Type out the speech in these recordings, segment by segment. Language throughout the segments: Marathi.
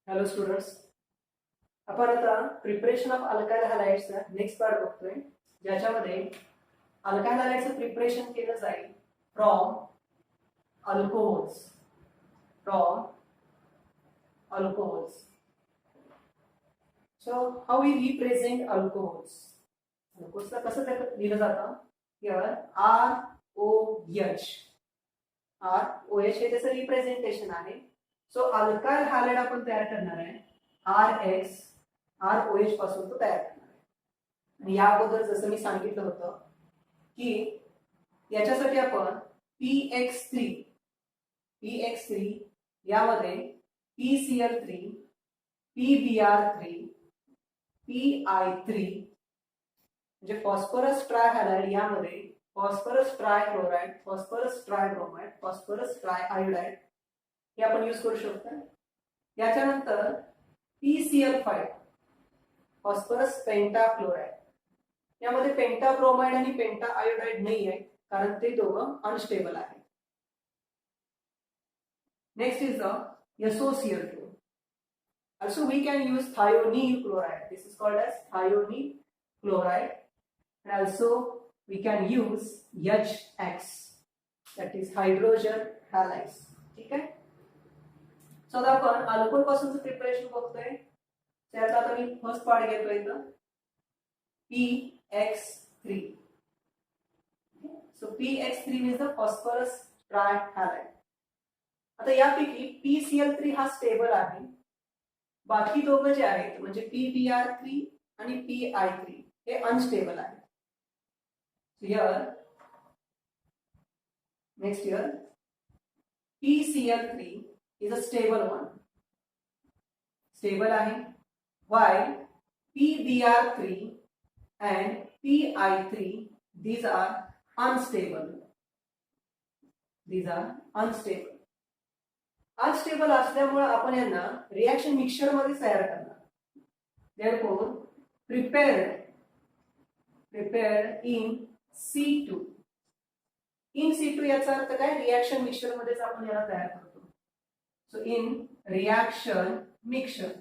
हॅलो स्टुडंट्स, आपण आता प्रिपरेशन ऑफ अल्काइल हॅलाइड्सचा नेक्स्ट पार्ट बघतोय, ज्याच्यामध्ये अल्काइल हॅलाइड्सचं प्रिपरेशन केलं जाईल from alcohols. So how we represent alcohols. अल्कोहोल्सला कसं लिहिलं जातं? Here ROH. ROH हे त्याचं रिप्रेझेंटेशन आहे. सो अल्काइल हॅलाइड आपण तयार करणार आहे ROH पासून तो तयार करणार आहे. आणि या अगोदर जसं मी सांगितलं होतं की याच्यासाठी आपण PX3 यामध्ये PCl3, PBr3, PI3 म्हणजे फॉस्फरस ट्रायहॅलाइड, यामध्ये फॉस्फरस ट्रायक्लोराइड, फॉस्फरस ट्रायब्रोमाइड, फॉस्फरस ट्रायआयोडाइड हे आपण यूज करू शकतो. याच्यानंतर PCl5 फॉस्फरस पेंटाक्लोराइड, यामध्ये पेंटाब्रोमाइड आणि पेंटाआयोडाइड नाही आहे कारण ते दोघं अनस्टेबल आहे. Next is the SOCl2. Also we can use thionyl chloride. This is called as thionyl chloride. And also we can use HX, that is hydrogen halides. ठीक आहे. सो आता आपण अल्कोहोल पासूनचं प्रिपरेशन बघतोय. त्याचा आता मी फर्स्ट पार्ट घेतोय इथं PX3. So PX3 means the phosphorus trihalide. आता यापैकी PCl3 हा स्टेबल आहे, बाकी दोघं जे आहेत म्हणजे PBr3 आणि PI3 हे अनस्टेबल आहेत. Next year PCl3 is a stable one. Stable आहे. While PBr3 and PI3 these are unstable. Unstable असल्यामुळे आपण यांना रिएक्शन मिक्सचर मध्ये तयार करणार. Therefore prepare in C2. In C2 याचा अर्थ काय? रिएक्शन मिक्सचर मध्येच आपण याला तयार करतो. So in reaction mixture.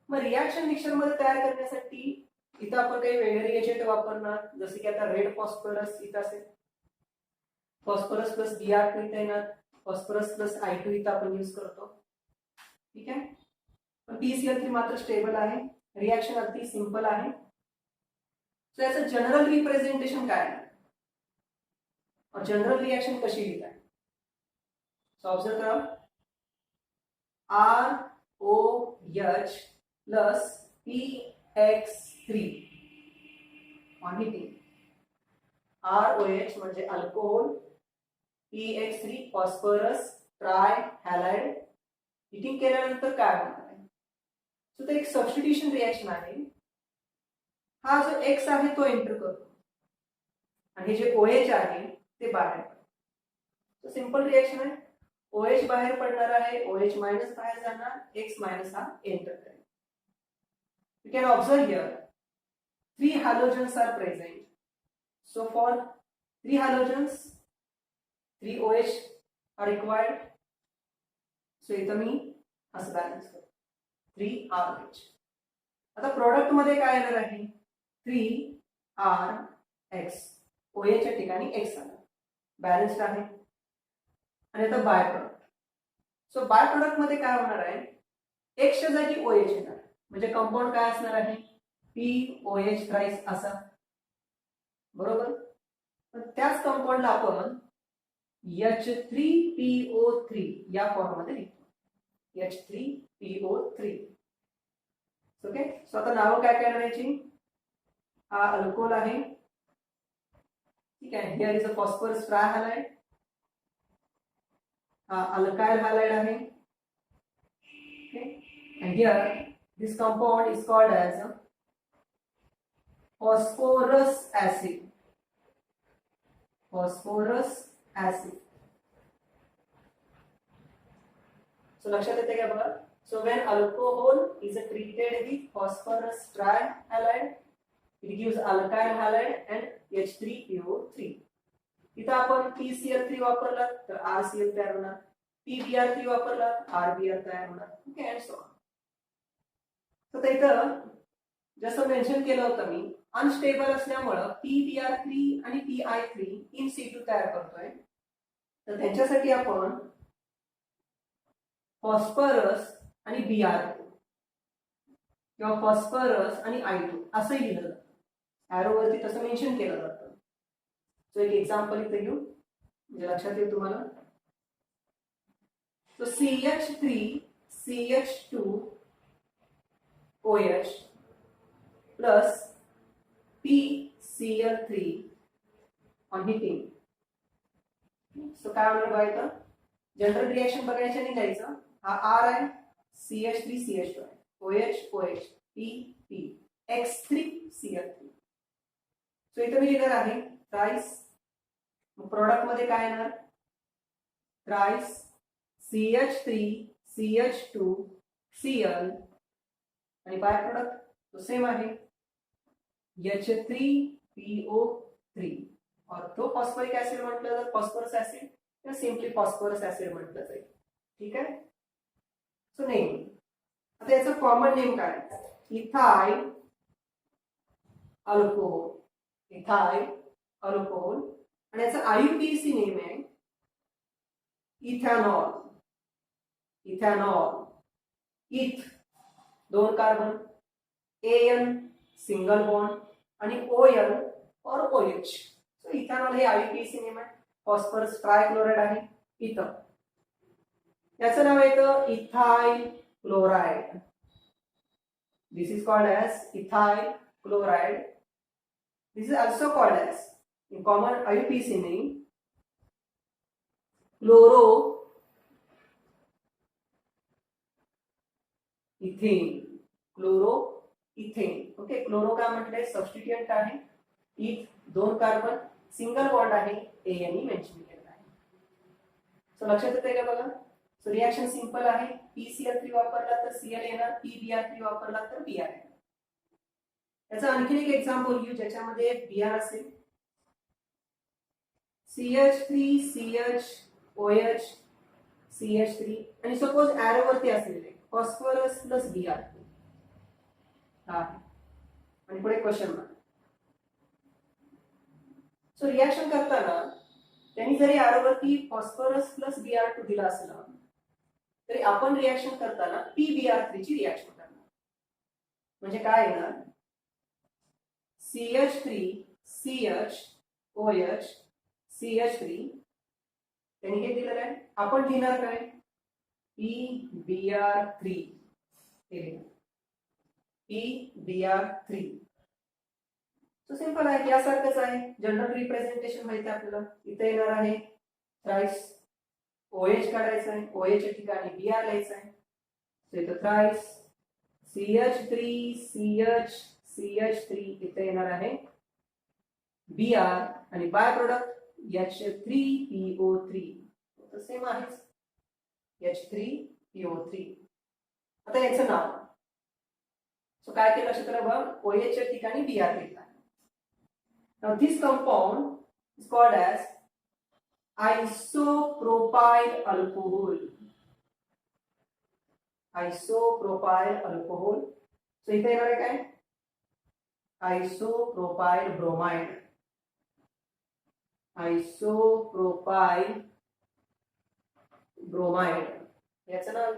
मग रिएक्शन मिक्सचर मध्ये तयार करण्यासाठी इथं आपण काही वेगळे रिएजंट वापरणार, जसे की आता रेड फॉस्फरस इथं असेल, फॉस्फरस प्लस Br2 इथं येणार, फॉस्फरस प्लस I2 इथं आपण यूज करतो. ठीक आहे. पण PCl3 मात्र स्टेबल आहे. रिएक्शन अगदी सिंपल आहे. सो याचं जनरल रिप्रेझेंटेशन काय आहे और जनरल रिएक्शन कशी लिहिताय? सो ऑब्झर्व करा, ROH plus PX3 on heating. ROH म्हणजे alcohol, PX3 phosphorus trihalide. Heating केल्यानंतर काय होणार आहे? सो ते एक सबस्टिट्यूशन रिएक्शन आहे. हा जो X आहे तो एंटर करतो आणि हे जे OH आहे ते बाहेर पडतो. सिंपल रिएक्शन आहे. OH बाहेर पडणार आहे, OH मायनस बाहेर जाणार, X मायनस हा एंटर करेल. You can observe here 3 halogens are present. So for 3 halogens 3 OH are required. So इथं मी असं बॅलन्स करतो 3 RH. आता प्रोडक्ट मध्ये काय येणार आहे? 3RX. OH च्या ठिकाणी X आला, बॅलन्स्ड आहे. आणि आता by product. So by product मध्ये काय होणार आहे? X च्या जागी OH येणार, म्हणजे कंपाऊंड काय असणार आहे? POH थ्राइस असा. बरोबर. पण त्याच कंपाऊंडला आपण H3PO3 या फॉर्म मध्ये लिहितो. H3PO3. ओके. सो आता नाव काय काय करायची? हा अल्कोहोल आहे. ठीक आहे. Here is a phosphorus trihalide. हा अल्काइल हॅलाइड आहे. Okay. And here this compound is called as phosphorus acid. So लक्षात येते का बघा? So when alcohol is treated with phosphorus trihalide, it gives alkyl halide and H3PO3. इथं आपण PCl3 वापरला तर RCl तयार होणार. PBr3 वापरला RBr तयार होणार. Okay and so on. तर इथं जसं मेन्शन केलं होतं मी, अनस्टेबल असल्यामुळं PBr3 आणि PI3 इन situ तयार करतोय. तर त्यांच्यासाठी आपण फॉस्फरस आणि Br2 किंवा फॉस्फरस आणि I2 असंही लिहिलं जातं. ॲरोवरती तसं मेन्शन केलं जातं. सो एक एक्झाम्पल इथे घेऊ म्हणजे लक्षात येईल तुम्हाला. So CH3 CH2 OH plus PCl3 on heating. So काय होणार बघा इथं जनरल रिएक्शन बघायचं आणि लिहायचं. हा R आहे, CH3 CH2 आहे, OH OH P P X3 Cl3. So इथं मी लिहिणार आहे थ्राइस. प्रोडक्ट मध्ये काय येणार थ्राइस CH3 CH2 Cl आणि बाय प्रोडक्ट तो सेम आहे H3PO3 और तो फॉस्फरिक ऍसिड म्हटलं तर फॉस्फरस ऍसिड किंवा सिंपली फॉस्फरस ऍसिड म्हटलं जाईल. ठीक आहे. सो नेम आता याचं कॉमन नेम काय इथाइल अल्कोहोल. इथाइल अल्कोहोल आणि याचं IUPAC नेम आहे इथेनॉल. इथेनॉल इथ 2 कार्बन AN सिंगल बॉन्ड आणि ON और OH. सो इथेनॉल हे IUPAC नेम आहे. फॉस्फरस ट्रायक्लोराइड आहे इथं. याचं नाव येतं ethyl chloride. This is called as ethyl chloride. This is also called as in common IUPAC name chloro ethane. Chloro ethane. Okay chloro का म्हटलंय सबस्टिट्यूएंट आहे. इथ 2 कार्बन सिंगल बॉन्ड आहे ANE मेन्शन केलेला आहे. सो लक्षात येते का बघा. सो रिएक्शन सिंपल आहे. PCl3 वापरला तर Cl येणार, PBr3 वापरला तर Br येणार. याचा आणखी एक एक्झाम्पल घेऊ ज्याच्यामध्ये Br असेल. CH3 CH OH CH3 आणि सपोज ॲरो वरती असलेले फॉस्फरस प्लस Br2 हा आणि पुढे क्वेश्चन मार्क. सो रिएक्शन करताना त्यांनी जरी ॲरो वरती फॉस्फरस प्लस Br2 दिला असला तरी आपण रिएक्शन करताना PBr3 ची रिएक्शन करणार. म्हणजे काय येणार CH3 CH OH CH3 त्यांनी हे दिलेलं आहे. आपण लिहिणार काय PBr3 PBr3. सो सिंपल आहे यासारखंच आहे. जनरल रिप्रेझेंटेशन माहिती आपल्याला. इथे येणार आहे थ्राइस OH काढायचं आहे, OH च्या ठिकाणी Br लिहायचं आहे. सो इथं थ्राइस CH3 CH CH3 इथे येणार आहे Br आणि बाय प्रोडक्ट H3PO3 तर सेम आहेच H3PO3. आता याचं नाव सो काय केलं लक्षात ठेवा OH च्या ठिकाणी Br लिहिला. Now this compound is called as isopropyl alcohol. Isopropyl alcohol. So इथे येणार आहे काय isopropyl bromide. isopropyl bromide याचं नाव.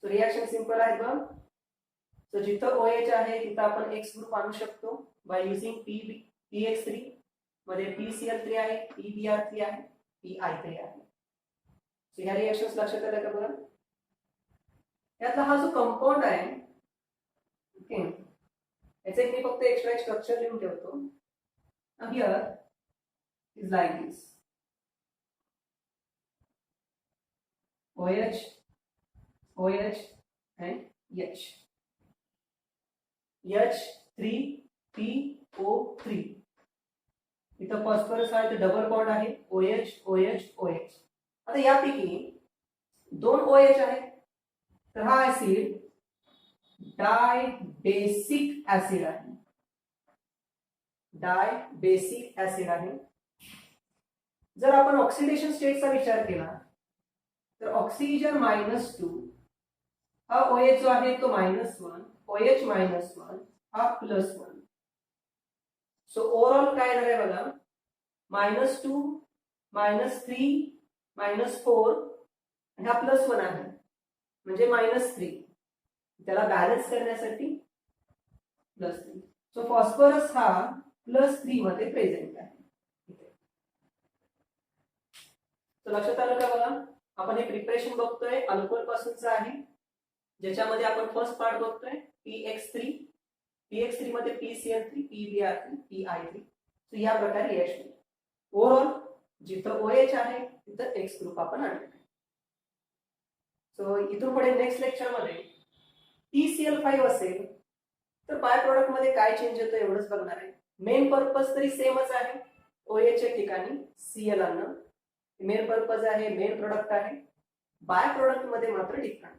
सो रिएक्शन सिंपल आहे बघ. सो जिथं OH आहे तिथं आपण X ग्रुप आणू शकतो बाय युजिंग PX3 मध्ये PCl3 आहे, PBr3 आहे, PI3 आहे. सो ह्या रिएक्शन्स लक्षात आल्या का बघा. यातला हा जो कंपाऊंड आहे ओके याचे मी फक्त एक्स्ट्रा स्ट्रक्चर लिहून ठेवतो. Here is like this OH OH and H H3PO3 इथं फॉस्फरस आहे तर डबल बॉन्ड आहे OH OH OH. आता यापैकी 2 OH आहेत तर हा ऍसिड डायबेसिक ऍसिड आहे. डायबेसिक ऍसिड आहे. जर आपण ऑक्सिडेशन स्टेटचा विचार केला तर ऑक्सिजन -2 हा OH जो आहे तो -1, OH -1 हा +1. सो ओव्हरऑल काय झालंय बघा, -2 -3 -4 आणि हा +1 आहे म्हणजे -3. त्याला बॅलन्स करण्यासाठी +3. सो फॉस्फरस हा +3 मध्ये प्रेझेंट आहे. तर लक्षात आलं का बघा, आपण हे प्रिपरेशन बघतोय अल्कोहोल पासूनचं आहे, ज्याच्यामध्ये आपण फर्स्ट पार्ट बघतोय PX3 मध्ये PCl3 PbR3 PI3. सो या प्रकारे रिएक्शन. ओव्हरऑल जिथं OH आहे तिथं X ग्रुप आपण आणले. सो इथून पुढे नेक्स्ट लेक्चर मध्ये PCl5 असेल तर बाय प्रोडक्ट मध्ये काय चेंज होतं एवढंच बघणार आहे. मेन पर्पज तरी सेमच आहे, OH च्या ठिकाणी Cl आणणं. मेन पर्पज आहे, मेन प्रोडक्ट आहे. बाय प्रोडक्ट मध्ये मात्र डिफरंट.